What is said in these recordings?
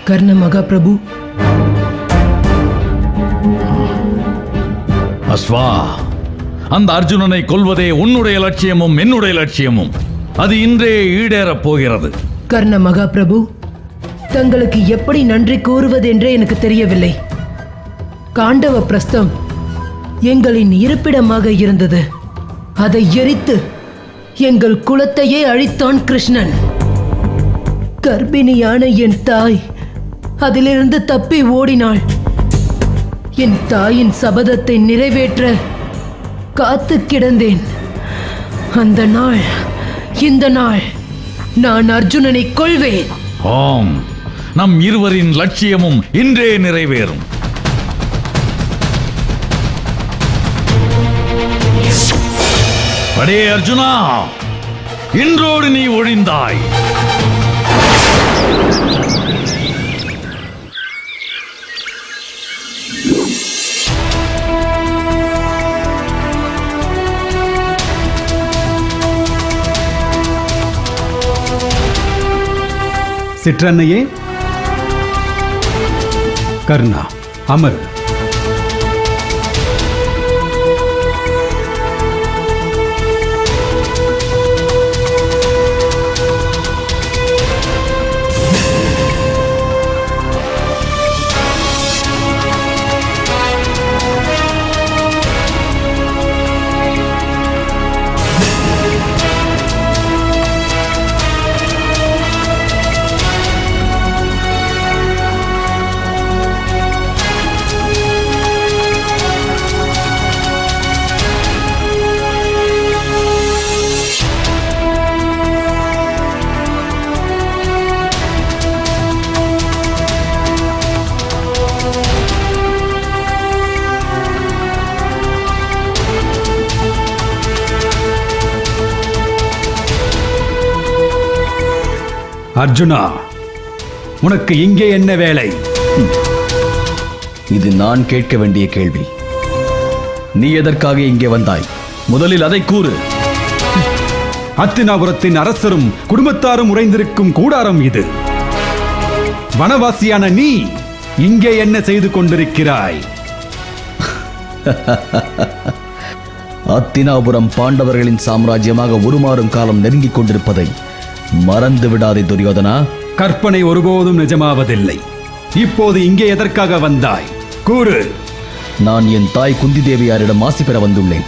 கர்ண மகாபிரபு. அஸ்வா, அந்த அர்ஜுனனை கொல்வதே உன்னுடைய லட்சியமும் என்னுடைய லட்சியமும். அது இன்றே ஈடேறப் போகிறது. கர்ண மகாபிரபு, தங்களுக்கு எப்படி நன்றி கூறுவதென்றே எனக்கு தெரியவில்லை. காண்டவ பிரஸ்தம் எங்களின் இருப்பிடமாக இருந்தது. அதை எரித்து எங்கள் குலத்தையே அழித்தான் கிருஷ்ணன். கர்ப்பிணியான என் தாய் அதிலிருந்து தப்பி ஓடினாள். என் தாயின் சபதத்தை நிறைவேற்ற காத்து கிடந்தேன். அந்த நாள் இந்த நாள் நான் அர்ஜுனனை கொல்வேன். ஆம், நம் இருவரின் லட்சியமும் இன்றே நிறைவேறும். அடே அர்ஜுனா, இன்றோடு நீ ஒழிந்தாய். சிற்றன்னையே, கர்ணா, அமர். அர்ஜுனா, உனக்கு இங்கே என்ன வேலை? இது நான் கேட்க வேண்டிய கேள்வி. நீ எதற்காக இங்கே வந்தாய்? முதலில் அதை கூறு. அத்தினாபுரத்தின் அரசரும் குடும்பத்தாரும் உறைந்திருக்கும் கூடாரம் இது. வனவாசியான நீ இங்கே என்ன செய்து கொண்டிருக்கிறாய்? அத்தினாபுரம் பாண்டவர்களின் சாம்ராஜ்யமாக உருமாறும் காலம் நெருங்கிக் கொண்டிருப்பதை மறந்து விடாதே துரியோதனா. கற்பனை ஒருபோதும் நிஜமாவதில்லை. இப்போது இங்கே எதற்காக வந்தாய்? கூறு. நான் என் தாய் குந்தி தேவியாரிடம் ஆசி பெற வந்துள்ளேன்.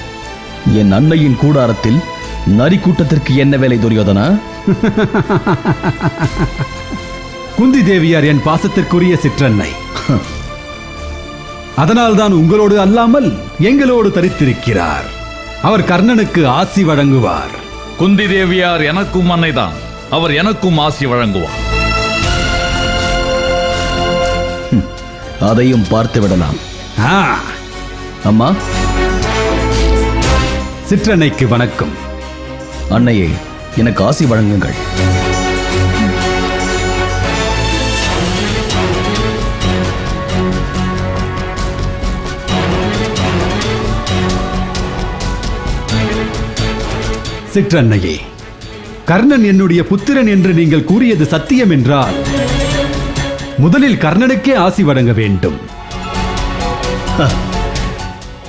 என் அன்னையின் கூடாரத்தில் நரி கூட்டத்திற்கு என்ன வேலை துரியோதனா? குந்தி தேவியார் என் பாசத்திற்குரிய சிற்றன்னை. அதனால்தான் உங்களோடு அல்லாமல் எங்களோடு தரித்திருக்கிறார். அவர் கர்ணனுக்கு ஆசி வழங்குவார். குந்தி தேவியார் எனக்கும் அன்னைதான். அவர் எனக்கும் ஆசி வழங்குவார். அதையும் பார்த்து விடலாம். அம்மா, சிற்றன்னைக்கு வணக்கம். அன்னையே, எனக்கு ஆசி வழங்குங்கள். சிற்றன்னையே, கர்ணன் என்னுடைய புத்திரன் என்று நீங்கள் கூறியது சத்தியம் என்றால் முதலில் கர்ணனுக்கே ஆசி வழங்க வேண்டும்.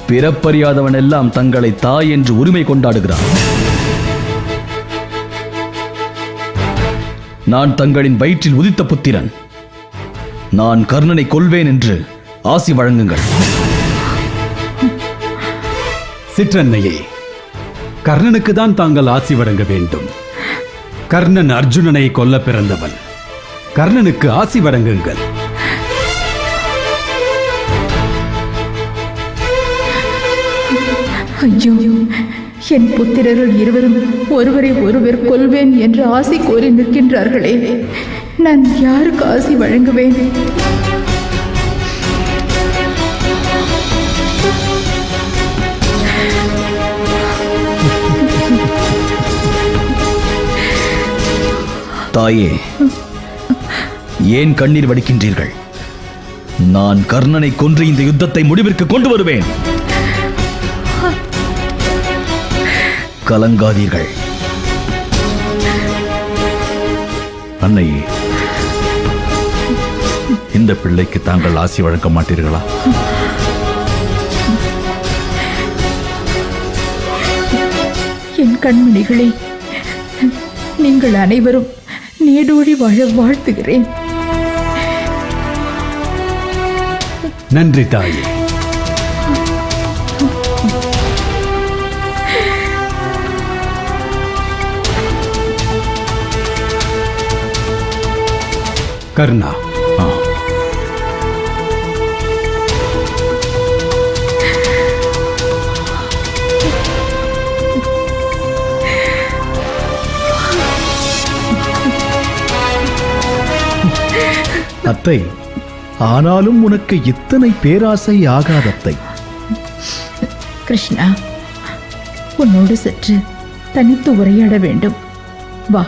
பிறப்பறியாதவன் எல்லாம் தங்களை தாய் என்று உரிமை கொண்டாடுகிறான். நான் தங்களின் வயிற்றில் உதித்த புத்திரன். நான் கர்ணனை கொல்வேன் என்று ஆசி வழங்குங்கள். சிற்றன்னையே, கர்ணனுக்கு தான் தாங்கள் ஆசி வழங்க வேண்டும். கர்ணன் அர்ஜுனனை கொல்ல பிறந்தவன். கர்ணனுக்கு ஆசி வழங்குங்கள். ஐயோ, என் புத்திரர்கள் இருவரும் ஒருவரை ஒருவர் கொல்வேன் என்று ஆசி கோரி நிற்கின்றார்களே. நான் யாருக்கு ஆசி வழங்குவேன்? தாயே, ஏன் கண்ணீர் வடிக்கின்றீர்கள்? நான் கர்ணனை கொன்று இந்த யுத்தத்தை முடிவிற்கு கொண்டு வருவேன். கலங்காதீர்கள். அன்னையே, இந்த பிள்ளைக்கு தாங்கள் ஆசி வழங்க மாட்டீர்களா? என் கண்மணிகளே, நீங்கள் அனைவரும் நீடூழி வாழ வாழ்த்துகிறேன். நன்றி தாயே. கர்ணா, அத்தை, ஆனாலும் உனக்கு இத்தனை பேராசை ஆகாதத்தை. கிருஷ்ணா, உன்னோடு சற்று தனித்து உரையாட வேண்டும். வா.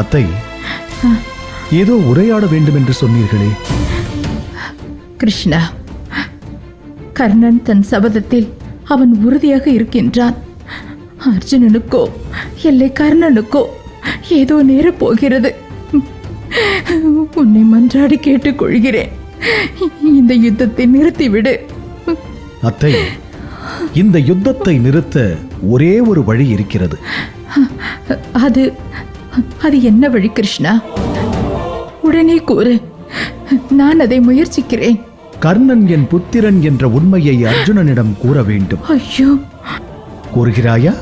அத்தை, ஏதோ உரையாட வேண்டும் என்று சொன்னீர்களே? கிருஷ்ணா, கர்ணன் தன் சபதத்தில் அவன் உறுதியாக இருக்கின்றான். அர்ஜுனனுக்கோ இல்லை கர்ணனுக்கோ ஏதோ நேரப் போகிறது. உன்னை மன்றாடி கேட்டுக்கொள்கிறேன், இந்த யுத்தத்தை நிறுத்திவிடு. அத்தை, இந்த யுத்தத்தை நிறுத்த ஒரே ஒரு வழி இருக்கிறது. அது என்ன வழி கிருஷ்ணா? உடனே கூறு, நான் அதை முயற்சிக்கிறேன். கர்ணன் என் புத்திரன் என்ற உண்மையை அர்ஜுனனிடம் கூற வேண்டும். ஐயோ! கூறுகிறாயா?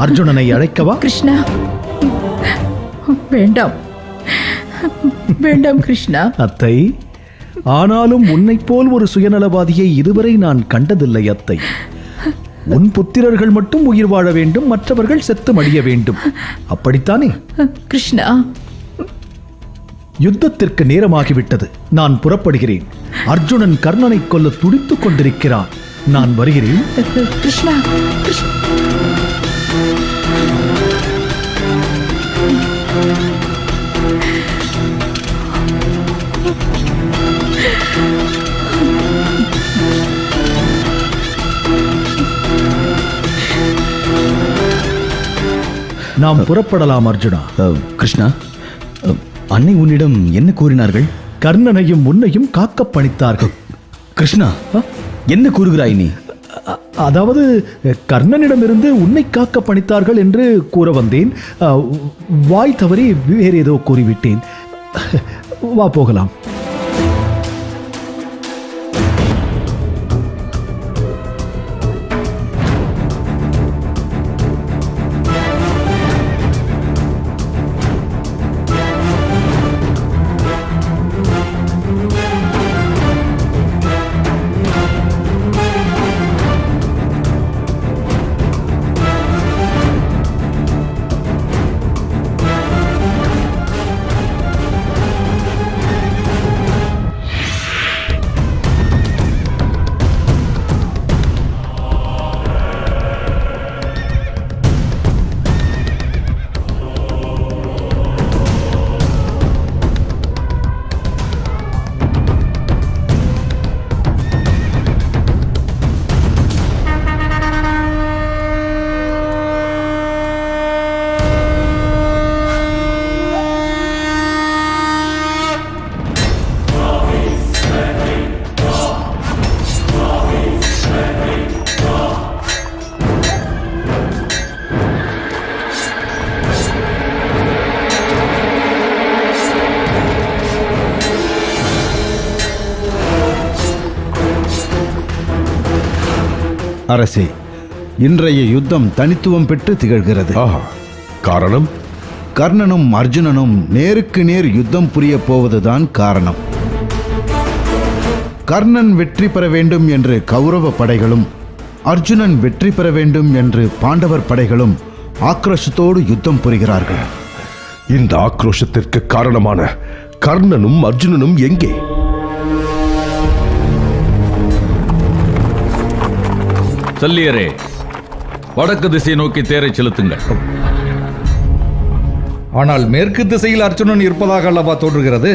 அர்ஜுனனை அழைக்கவா? கிருஷ்ணா, வேண்டாம் வேண்டாம் கிருஷ்ணா. அத்தை, ஆனாலும் உன்னைப் போல் ஒரு சுயநலவாதியை இதுவரை நான் கண்டதில்லை அத்தை. உன் புத்திரர்கள் மட்டும் உயிர் வாழ வேண்டும், மற்றவர்கள் செத்து மடிய வேண்டும், அப்படித்தானே? கிருஷ்ணா, யுத்தத்திற்கு நேரமாகிவிட்டது. நான் புறப்படுகிறேன். அர்ஜுனன் கர்ணனை கொல்ல துடித்துக் கொண்டிருக்கிறான். நான் வருகிறேன். கிருஷ்ணா, கிருஷ்ணா. நாம் புறப்படலாம் அர்ஜுனா. கிருஷ்ணா, அன்னை உன்னிடம் என்ன கூறினார்கள்? கர்ணனையும் உன்னையும் காக்க பணித்தார்கள். கிருஷ்ணா, என்ன கூறுகிறாய் நீ? அதாவது கர்ணனிடமிருந்து உன்னை காக்க பணித்தார்கள் என்று கூற வந்தேன். வாய் தவறி வேறு ஏதோ கூறிவிட்டேன். வா, போகலாம். அரசே, இன்றைய யுத்தம் தனித்துவம் பெற்று திகழ்கிறது. காரணம்? கர்ணனும் அர்ஜுனனும் நேருக்கு நேர் யுத்தம் புரிய போவதுதான் காரணம். கர்ணன் வெற்றி பெற வேண்டும் என்று கௌரவ படைகளும், அர்ஜுனன் வெற்றி பெற வேண்டும் என்று பாண்டவர் படைகளும் ஆக்ரோஷத்தோடு யுத்தம் புரிகிறார்கள். இந்த ஆக்ரோஷத்திற்கு காரணமான கர்ணனும் அர்ஜுனனும் எங்கே? சல்லியரே, வடக்கு திசை நோக்கி தேரை செலுத்துங்கள். ஆனால் மேற்கு திசையில் அர்ஜுனன் இருப்பதாக அல்லவா தோன்றுகிறது.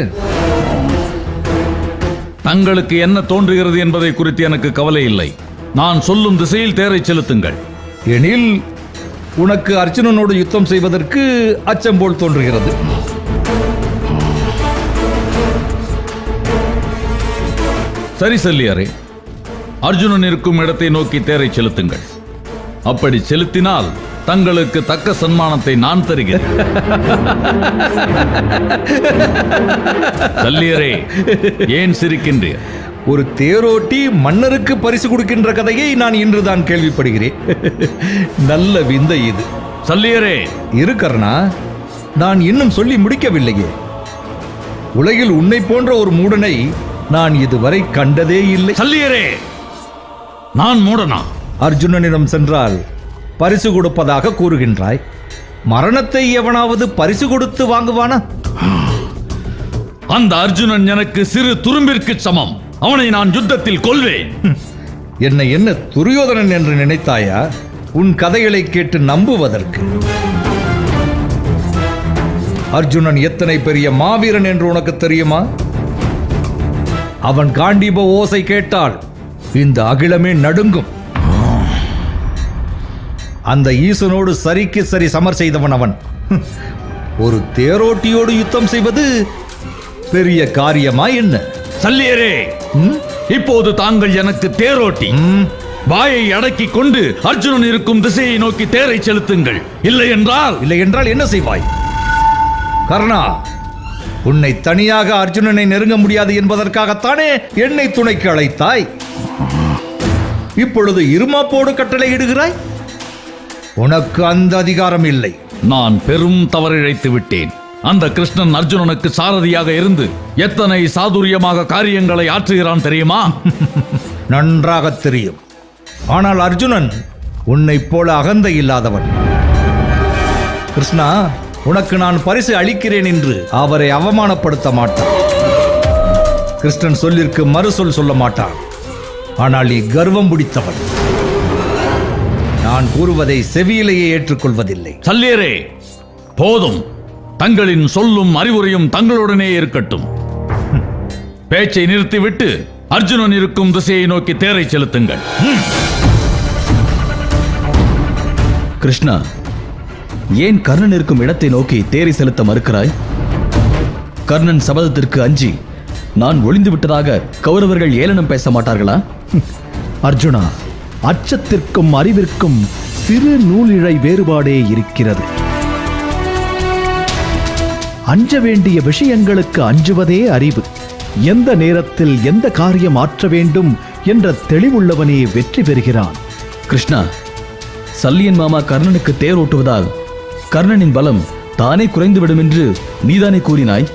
தங்களுக்கு என்ன தோன்றுகிறது என்பதை குறித்து எனக்கு கவலை இல்லை. நான் சொல்லும் திசையில் தேரை செலுத்துங்கள். எனில் உனக்கு அர்ஜுனனோடு யுத்தம் செய்வதற்கு அச்சம் போல் தோன்றுகிறது. சரி சல்லியரே, அர்ஜுனன் இருக்கும் இடத்தை நோக்கி தேரை செலுத்துங்கள். அப்படி செலுத்தினால் தங்களுக்கு தக்க சன்மானத்தை நான் தருகிறேன். சல்லியரே, ஏன் சிரிக்கின்றீர்? ஒரு தேரோட்டி மன்னருக்கு பரிசு கொடுக்கின்ற கதையை நான் இன்றுதான் கேள்விப்படுகிறேன். நல்ல விந்தை இது. சல்லியரே, இரு கர்ணா, நான் இன்னும் சொல்லி முடிக்கவில்லையே. உலகில் உன்னை போன்ற ஒரு மூடனை நான் இதுவரை கண்டதே இல்லை. சல்லியரே, நான் மூடனா? அர்ஜுனனிடம் சென்றால் பரிசு கொடுப்பதாக கூறுகின்றாய். மரணத்தை எவனாவது பரிசு கொடுத்து வாங்குவானா? அந்த அர்ஜுனன் எனக்கு சிறு துரும்பிற்கு சமம். அவனை நான் யுத்தத்தில் கொல்வேன். என்னை என்ன துரியோதனன் என்று நினைத்தாயா உன் கதைகளை கேட்டு நம்புவதற்கு? அர்ஜுனன் எத்தனை பெரிய மாவீரன் என்று உனக்கு தெரியுமா? அவன் காண்டீப ஓசை கேட்டால் இந்த அகிலமே நடுங்கும். அந்த ஈசனோடு சரிக்கு சரி சமர் செய்தவன் அவன். ஒரு தேரோட்டியோடு யுத்தம் செய்வது பெரிய காரியமா என்ன? சல்லியரே, இப்போது தாங்கள் எனக்கு தேரோட்டி. வாயை அடக்கிக் கொண்டு அர்ஜுனன் இருக்கும் திசையை நோக்கி தேரை செலுத்துங்கள். இல்லை என்றால் என்ன செய்வாய்? கர்ணா, உன்னை தனியாக அர்ஜுனனை நெருங்க முடியாது என்பதற்காகத்தானே என்னை துணைக்கு அழைத்தாய். இப்பொழுது இருமாப்போடு கட்டளை இடுகிறாய். உனக்கு அந்த அதிகாரம் இல்லை. நான் பெரும் தவறிழைத்து விட்டேன். அந்த கிருஷ்ணன் அர்ஜுனனுக்கு சாரதியாக இருந்து எத்தனை சாதுரியமாக காரியங்களை ஆற்றுகிறான் தெரியுமா? நன்றாக தெரியும். ஆனால் அர்ஜுனன் உன்னை போல அகந்தை இல்லாதவன். கிருஷ்ணா, உனக்கு நான் பரிசு அளிக்கிறேன் என்று அவரை அவமானப்படுத்த மாட்டான். கிருஷ்ணன் சொல்லிற்கு மறுசொல் சொல்ல மாட்டான். ஆனால் நீ கர்வம் பிடித்தவன். நான் கூறுவதை செவியிலேயே ஏற்றுக்கொள்வதில்லை. சல்லியரே, போதும். தங்களின் சொல்லும் அறிவுரையும் தங்களுடனே இருக்கட்டும். பேச்சை நிறுத்திவிட்டு அர்ஜுனன் இருக்கும் திசையை நோக்கி தேரை செலுத்துங்கள். கிருஷ்ணா, ஏன் கர்ணன் இருக்கும் இடத்தை நோக்கி தேரை செலுத்த மறுக்கிறாய்? கர்ணன் சபதத்திற்கு அஞ்சி நான் ஒளிந்து விட்டதாக கௌரவர்கள் ஏளனம் பேச மாட்டார்களா? அர்ஜுனா, அச்சத்திற்கும் அறிவிற்கும் சிறு நூலிழை வேறுபாடே இருக்கிறது. அஞ்ச வேண்டிய விஷயங்களுக்கு அஞ்சுவதே அறிவு. எந்த நேரத்தில் எந்த காரியம் ஆற்ற வேண்டும் என்ற தெளிவுள்ளவனே வெற்றி பெறுகிறான். கிருஷ்ணா, சல்லியன் மாமா கர்ணனுக்கு தேர் ஓட்டுவதால் கர்ணனின் பலம் தானே குறைந்துவிடும் என்று நீதானே கூறினாய்.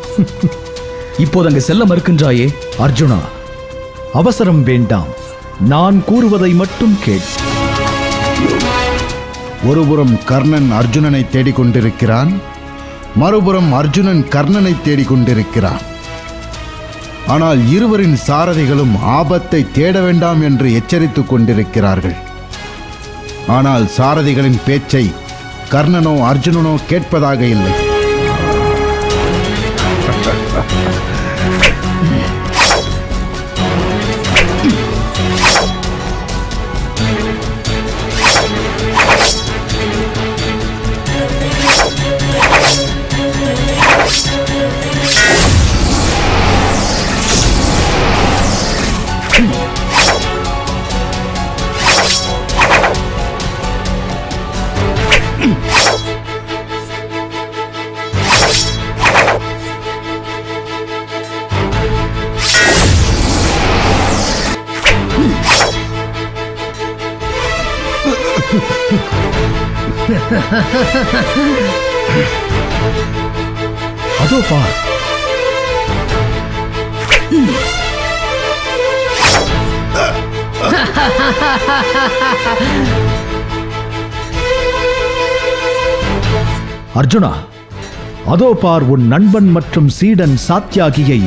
இப்போது அங்கு செல்ல மறுக்கின்றாயே? அர்ஜுனா, அவசரம் வேண்டாம். நான் கூறுவதை மட்டும் கேள். ஒருபுறம் கர்ணன் அர்ஜுனனை தேடிக்கொண்டிருக்கிறான், மறுபுறம் அர்ஜுனன் கர்ணனை தேடிக்கொண்டிருக்கிறான். ஆனால் இருவரின் சாரதிகளும் ஆபத்தை தேட வேண்டாம் என்று எச்சரித்துக் கொண்டிருக்கிறார்கள். ஆனால் சாரதிகளின் பேச்சை கர்ணனோ அர்ஜுனனோ கேட்பதாக இல்லை. அதோ பார். அர்ஜுனா, அதோ பார், உன் நண்பன் மற்றும் சீடன் சாத்யாகியை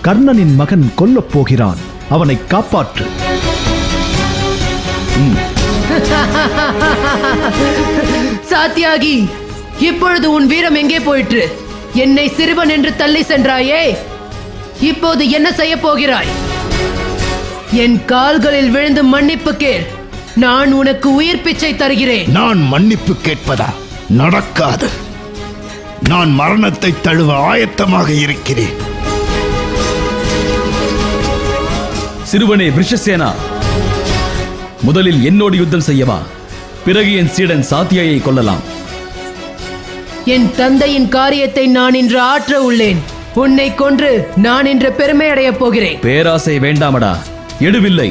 கர்ணனின் மகன் கொல்லப் போகிறான். அவனை காப்பாற்று. சாத்யாகி, இப்பொழுது உன் வீரம் எங்கே போயிற்று? என்னை சிறுவன் என்று தள்ளி சென்றாயே, இப்போது என்ன செய்ய போகிறாய்? என் கால்களில் விழுந்து மன்னிப்பு கேள். நான் உனக்கு உயிர் பிச்சை தருகிறேன். நான் மன்னிப்பு கேட்பதா? நடக்காது. நான் மரணத்தை தழுவ ஆயத்தமாக இருக்கிறேன். சிறுவனே விருஷசேனா, முதலில் என்னோடு யுத்தம் செய்யவா? பிறகு என் சீடன் சாத்தியாயை கொல்லலாம். என் தந்தையின் காரியத்தை நான் இன்று ஆற்ற உள்ளேன். உன்னை கொன்று நான் இன்று பெருமை அடையப் போகிறேன். பேராசை வேண்டாமடா, எடுவில்லை.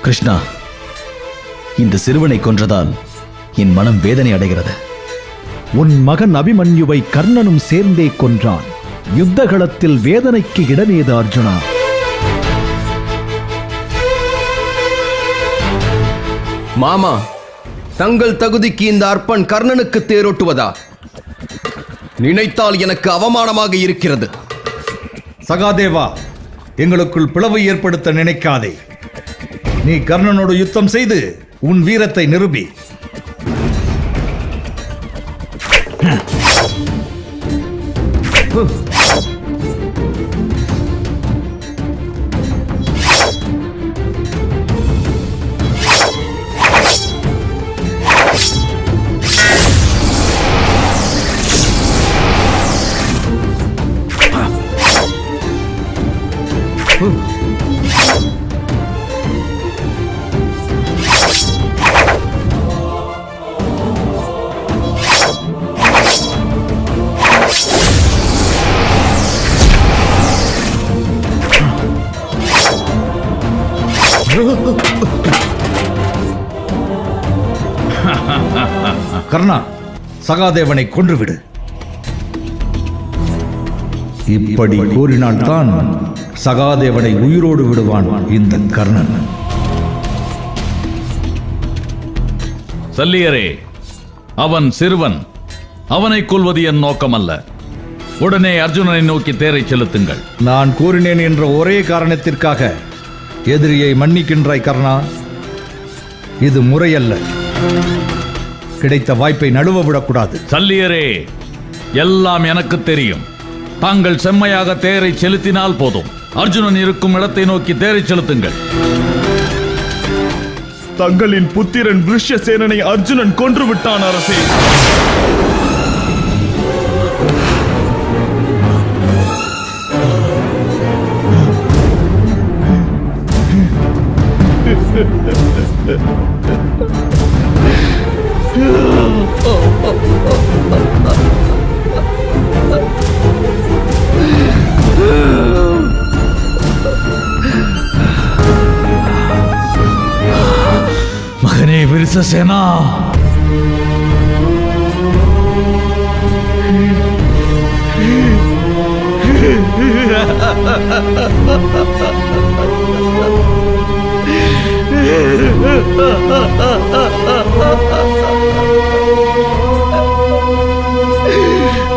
கிருஷ்ணா, இந்த சிறுவனை கொன்றதால் என் மனம் வேதனை அடைகிறது. உன் மகன் அபிமன்யுவை கர்ணனும் சேர்ந்தே கொன்றான். யுத்தகளத்தில் வேதனைக்கு இடமேது அர்ஜுனா? மாமா, தங்கள் தகுதிக்கு இந்த அற்பன் கர்ணனுக்கு தேரோட்டுவதா? நினைத்தால் எனக்கு அவமானமாக இருக்கிறது. சகாதேவா, எங்களுக்குள் பிளவு ஏற்படுத்த நினைக்காதே. நீ கர்ணனோடு யுத்தம் செய்து உன் வீரத்தை நிரூபி. கர்ணா, சகாதேவனை கொன்றுவிடு. இப்படி கூறினால்தான் சகாதேவனை உயிரோடு விடுவான் இந்த கர்ணன். சல்லியரே, அவன் சிறுவன். அவனை கொல்வது என் நோக்கமல்ல. உடனே அர்ஜுனனை நோக்கி தேரை செலுத்துங்கள். நான் கூறினேன் என்ற ஒரே காரணத்திற்காக எதிரியை மன்னிக்கின்றாய் கர்ணா? இது முறையல்ல. கிடைத்த வாய்ப்பை நழுவ விடக்கூடாது. சல்லியரே, எல்லாம் எனக்கு தெரியும். தாங்கள் செம்மையாக தேரை செலுத்தினால் போதும். அர்ஜுனன் இருக்கும் இடத்தை நோக்கி தேரை செலுத்துங்கள். தங்களின் புத்திரன் விருஷசேனனை அர்ஜுனன் கொன்று விட்டான் அரசே. மகனே விருஷசேனா,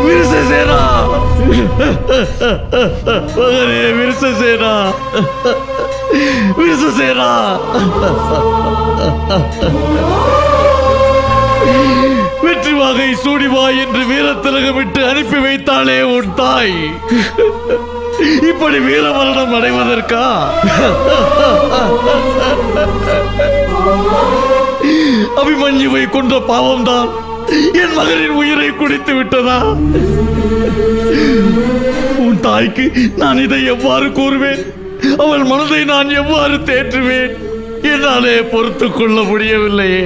விருஷசேனா, மகனே விருஷசேனா, விருஷசேனா, வெற்றி வாகை சூடிவா என்று வீரத்திலகமிட்டு அனுப்பி வைத்தாளே உன் தாய். இப்படி வீரமரணம் அடைவதற்கா? அபிமன்யுவை கொன்ற பாவம்தான் என் மகனின் உயிரை குடித்து விட்டதா? உன் தாய்க்கு நான் இதை எவ்வாறு கூறுவேன்? அவள் மனதை நான் எவ்வாறு தேற்றுவேன்? என்னாலே பொறுத்துக் கொள்ள முடியவில்லையே.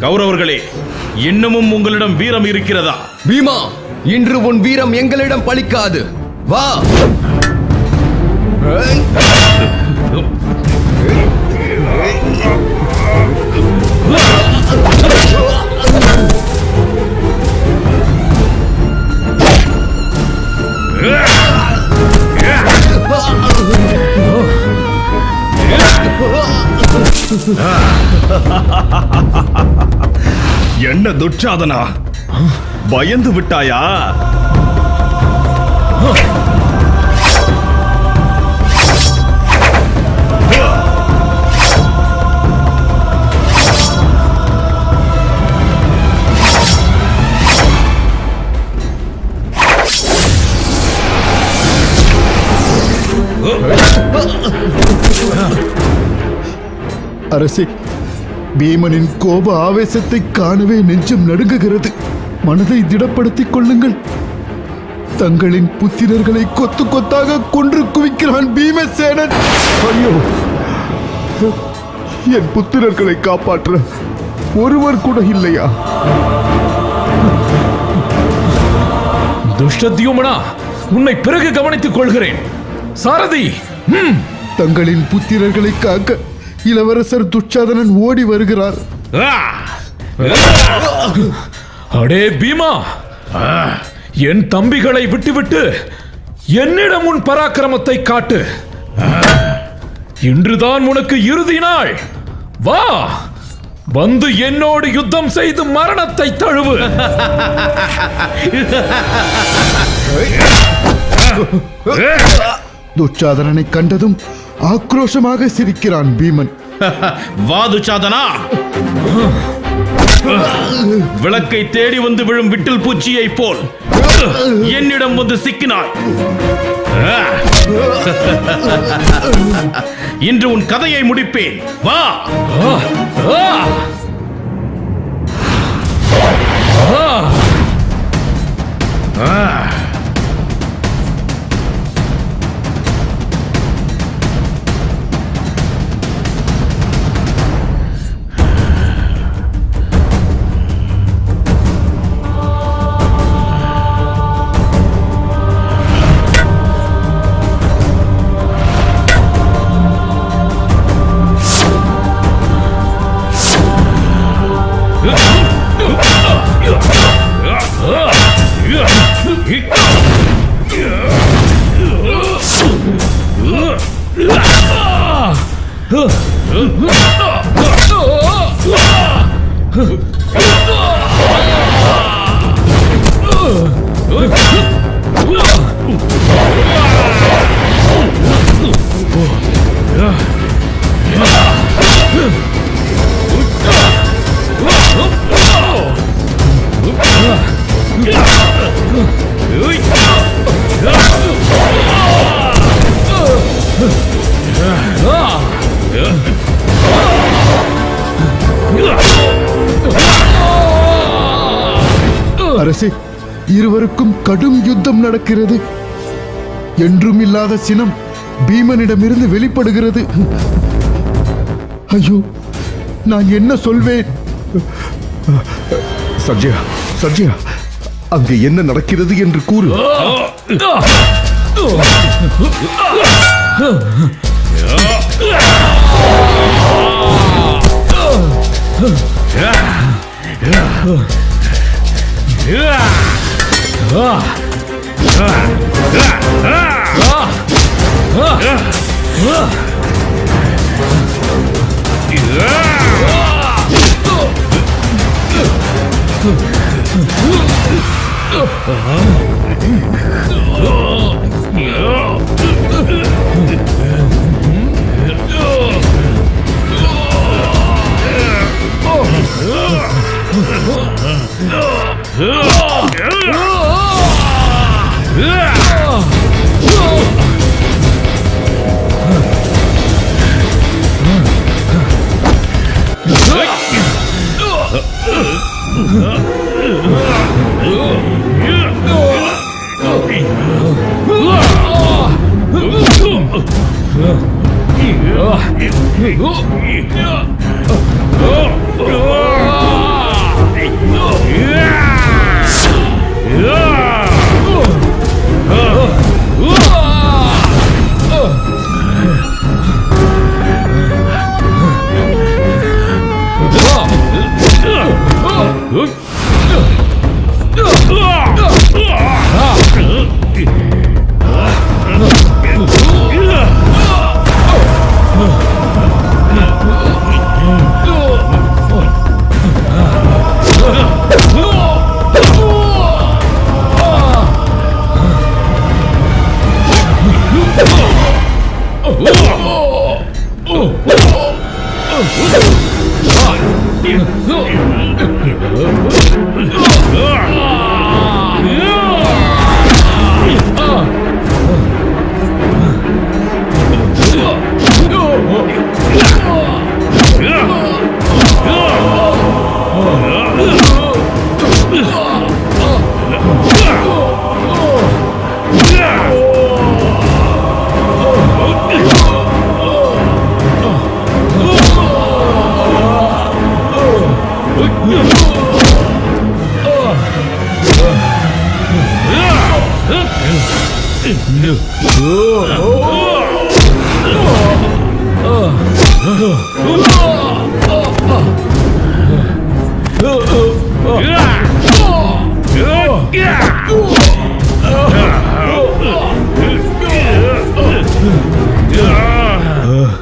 கௌரவர்களே, இன்னமும் உங்களிடம் வீரம் இருக்கிறதா? பீமா, இன்று உன் வீரம் எங்களிடம் பலிக்காது. வா. என்ன துச்சாதனா, பயந்து விட்டாயா? அரசே, பீமனின் கோப ஆவேசத்தை காணவே நெஞ்சம் நடுங்குகிறது. மனதை திடப்படுத்திக் கொள்ளுங்கள். தங்களின் புத்திரர்களை கொத்து கொத்தாக கொன்று குவிக்கிறான் பீமசேனன். ஐயோ, என் புத்திரர்களை காப்பாற்ற ஒருவர் கூட இல்லையா? துஷ்டத்யும்னா, உன்னை பிறகு கவனித்துக் கொள்கிறேன். சாரதி, தங்களின் புத்திரர்களை காக்க இளவரசர் துச்சாதனன் ஓடி வருகிறார். அடே பீமா, என் தம்பிகளை விட்டுவிட்டு என்னிடம் உன் பராக்கிரமத்தை காட்டு. இன்றுதான் உனக்கு இறுதி நாள். வா, வந்து என்னோடு யுத்தம் செய்து மரணத்தை தழுவு. துச்சாதனனை கண்டதும் ஆக்ரோஷமாக சிரிக்கிறான் பீமன். வா துச்சாதனா, விளக்கை தேடி வந்து விழும் விட்டில் பூச்சியை போல் என்னிடம் வந்து சிக்கினாய். இன்று உன் கதையை முடிப்பேன். வா. அரசே, இருவருக்கும் கடும் யுத்தம் நடக்கிறது. என்றும் இல்லாத சினம் பீமனிடமிருந்து வெளிப்படுகிறது. ஐயோ, நான் என்ன சொல்வேன்? சஞ்சயா, சஞ்சயா, அங்கே என்ன நடக்கிறது என்று கூறு.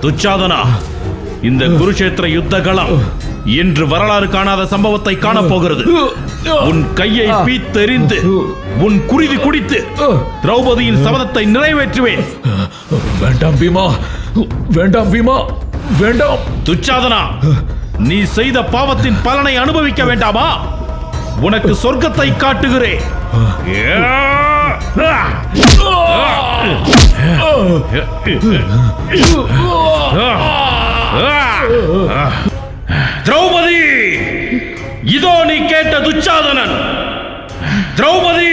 துச்சாதனா, இந்த குருஷேத்திர யுத்த களம் இன்று வரலாறு காணாத சம்பவத்தை காணப்போகிறது. உன் கையை பீத்தெறிந்து உன் குருதி குடித்து திரௌபதியின் சபதத்தை நிறைவேற்றுவேன். வேண்டாம் பீமா, வேண்டாம் பீமா, வேண்டாம். துச்சாதனா, நீ செய்த பாவத்தின் பலனை அனுபவிக்க வேண்டாமா? உனக்கு சொர்க்கத்தை காட்டுகிறேன். திரௌபதி, இதோ நீ கேட்ட துச்சாதனன். திரௌபதி,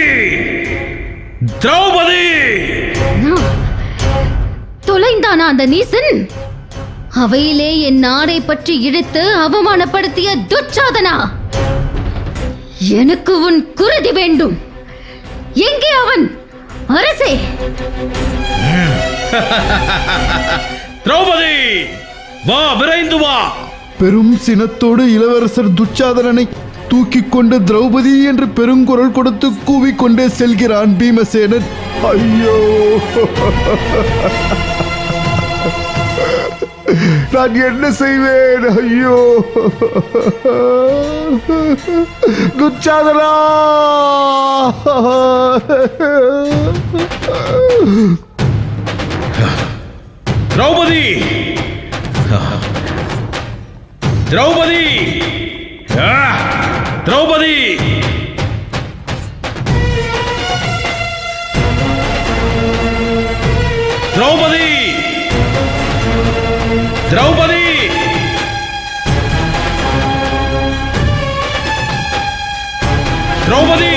திரௌபதி. தொலைந்தானா அந்த நீசன்? அவையிலே என் நாடை பற்றி இழுத்து அவமானப்படுத்திய துச்சாதனா, எனக்கு உன் குருதி வேண்டும். எங்கே அவன்? அரசே! திரௌபதி, வா, விரைந்து வா. பெரும் சினத்தோடு இளவரசர் துச்சாதனனை தூக்கிக் கொண்டு திரௌபதி என்று பெருங்குரல் கொடுத்து கூவிக்கொண்டே செல்கிறான் பீமசேனன். ஐயோ, நான் என்ன செய்வேன்? ஐயோ, துச்சாதனா! திரௌபதி, திரௌபதி, திரௌபதி. திரௌபதி, திரௌபதி. திரௌபதி,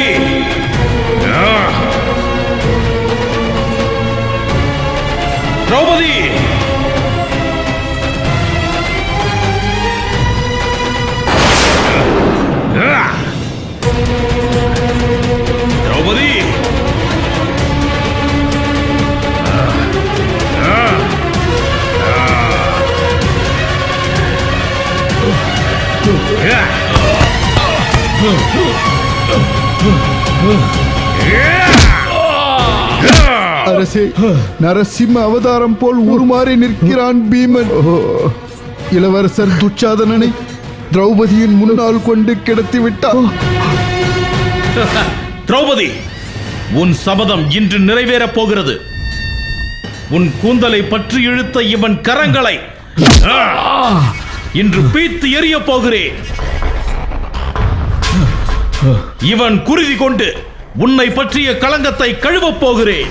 திரௌபதி. திரௌபதி, அரசே, நரசிம்ம அவதாரம் போல் உருமாறி நிற்கிறான் பீமன். இளவரசர் துச்சாதனனை திரௌபதியின் முன்னால் கொண்டு கிடத்தி விட்டார். திரௌபதி, உன் சபதம் இன்று நிறைவேறப் போகிறது. உன் கூந்தலை பற்றி இழுத்த இவன் கரங்களை இன்று பீத்து எறிய போகிறேன். இவன் குருதி கொண்டு உன்னை பற்றிய களங்கத்தை கழுவப் போகிறேன்.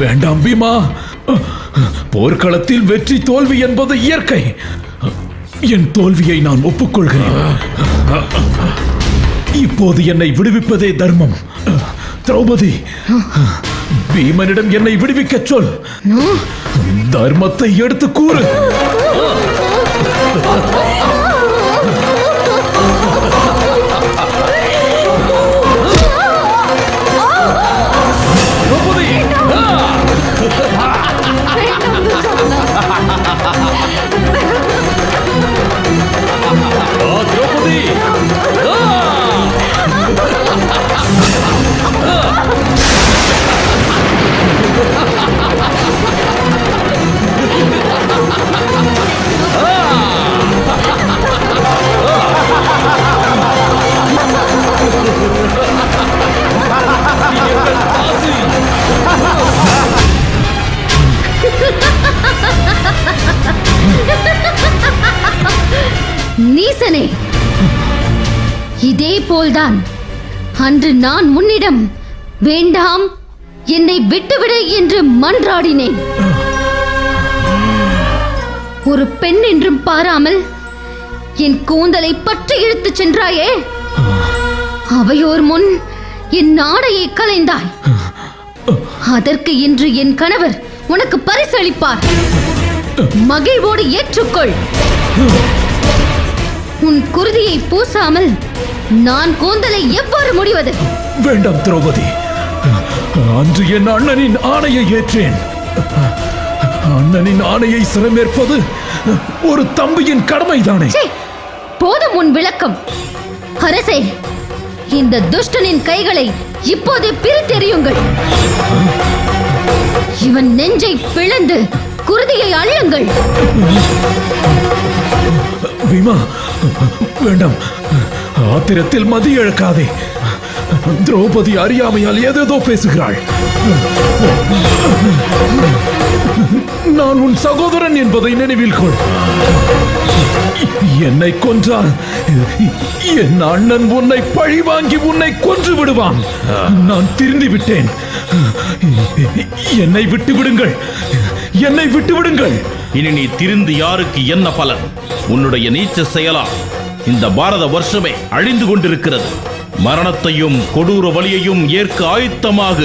வேண்டாம் பீமா, போர்க்களத்தில் வெற்றி தோல்வி என்பது இயற்கை. என் தோல்வியை நான் ஒப்புக்கொள்கிறேன். இப்போது என்னை விடுவிப்பதே தர்மம். திரௌபதி, பீமனிடம் என்னை விடுவிக்கச் சொல். தர்மத்தை எடுத்து கூறு. நீசனே, இதே போல்தான் அன்று நான் உன்னிடம் வேண்டாம், என்னை விட்டுவிடு என்று மன்றாடினேன். ஒரு பெண் என்றும் பாராமல் என் கூந்தலை பற்றி இழுத்துச் சென்றாயே, அவையோர் முன் என் ஆடையை கலைந்தாய். அதற்கு இன்று என் கணவர் உனக்கு பரிசு அளிப்பார். மகிழ்வோடு ஏற்றுக்கொள். உன் குருதியை பூசாமல் நான் கூந்தலை எவ்வாறு முடிவது? வேண்டாம் திரௌபதி, அன்று என் அண்ணனின் ஆணையை ஏற்றேன். அண்ணனின் ஆணையை சிரமேற்பது ஒரு தம்பியின் கடமைதானே. போதும் உன் விளக்கம். அரசே, இந்த துஷ்டனின் கைகளை இப்போதே பிரித்தெறியுங்கள். இவன் நெஞ்சை பிளந்து குருதியை அள்ளுங்கள். பீமா, வேண்டாம், ஆத்திரத்தில் மதி இழக்காதே. திரௌபதி அறியாமையால் ஏதேதோ பேசுகிறாள். நான் உன் சகோதரன் என்பதை நினைவில் கொள். என்னை கொன்றால் என் அண்ணன் உன்னை பழி வாங்கி உன்னை கொன்று விடுவான். நான் திருந்தி விட்டேன். என்னை விட்டு விடுங்கள், என்னை விட்டு விடுங்கள். இனி நீ திருந்து யாருக்கு என்ன பலன்? உன்னுடைய நீச்ச செயலா இந்த பாரத வருஷமே அழிந்து கொண்டிருக்கிறது. மரணத்தையும் கொடூர வலியையும் ஏற்க ஆயத்தமாக.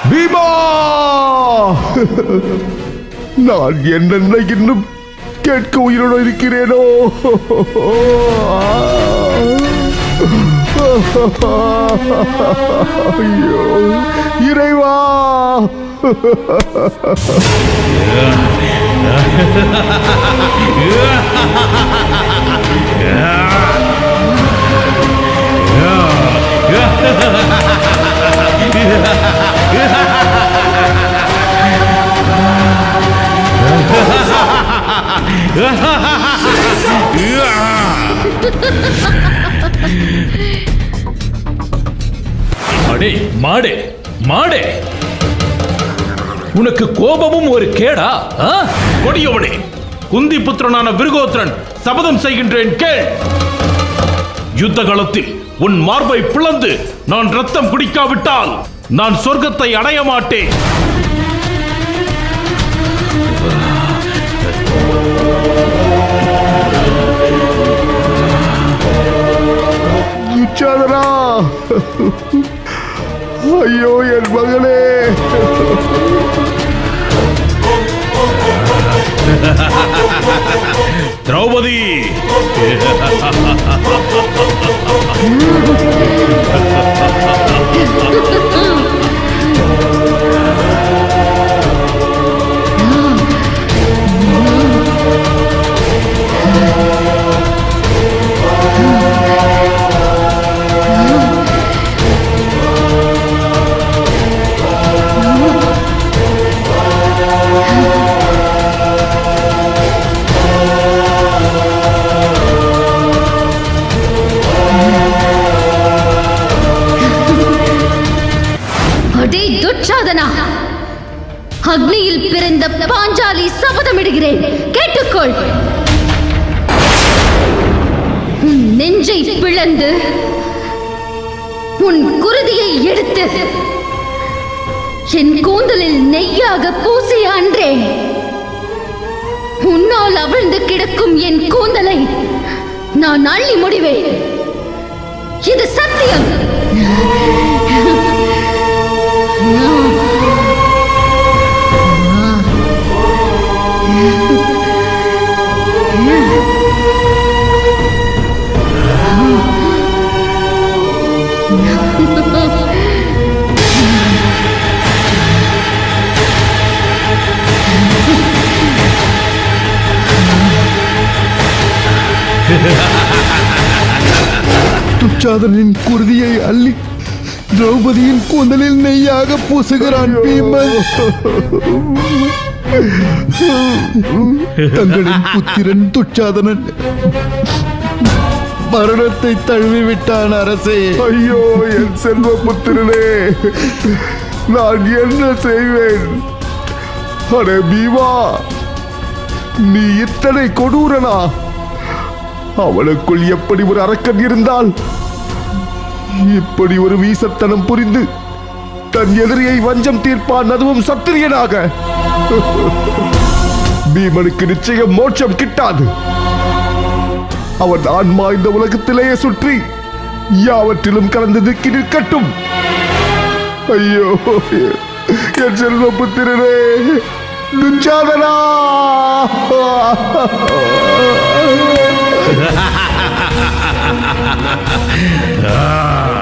பீமா, நான் என்னென்ன இன்னும் கேட்க உயிரோடு இருக்கிறேனோ. ஐயோ இறைவா. அடே மாடே, மாடே, உனக்கு கோபமும் ஒரு கேடா? கொடியவனே, குந்தி புத்திரனான விருகோத்திரன் சபதம் செய்கின்றேன் கேள். யுத்த காலத்தில் உன் மார்பை பிளந்து நான் ரத்தம் குடிக்காவிட்டால் நான் சொர்க்கத்தை அடைய மாட்டேன். துச்சாதனா, ஐயோ என் மகனே. திரௌபதி, அடே துச்சாதனா, அக்னியில் பிறந்த பாஞ்சாலி சபதமிடுகிறேன், கேட்டுக்கொள். உன் நெஞ்சை பிளந்து உன் குருதியை எடுத்து என் கூந்தலில் நெய்யாக பூசிய அன்றே உன்னால் அவிழ்ந்து கிடக்கும் என் கூந்தலை நான் அள்ளி முடிவேன். இது சத்தியம். துச்சாதனின் குருதியை அள்ளி திரௌபதியின் கூந்தலில் நெய்யாக பூசுகிறான் பீமன். தங்களின் புத்திரன் துச்சாதனன் மரணத்தை தழுவி விட்டான் அரசே. ஐயோ என் செல்வ புத்திரனே, நான் என்ன செய்வேன்? அடே பீமா, நீ இத்தனை கொடூரனா? அவனுக்குள் எப்படி ஒரு அரக்கன் இருந்தால் இப்படி ஒரு வீசத்தனம் புரிந்து தன் எதிரியை வஞ்சம் தீர்ப்பான், அதுவும் சத்திரியனாக? பீமனுக்கு நிச்சயம் மோட்சம் கிட்டாது. அவன் ஆன்மா இந்த உலகத்திலேயே சுற்றி யாவற்றிலும் கலந்து திக்கி நிற்கட்டும். ஐயோ என் செல்வ புத்திரனே துச்சாதனா! ஆ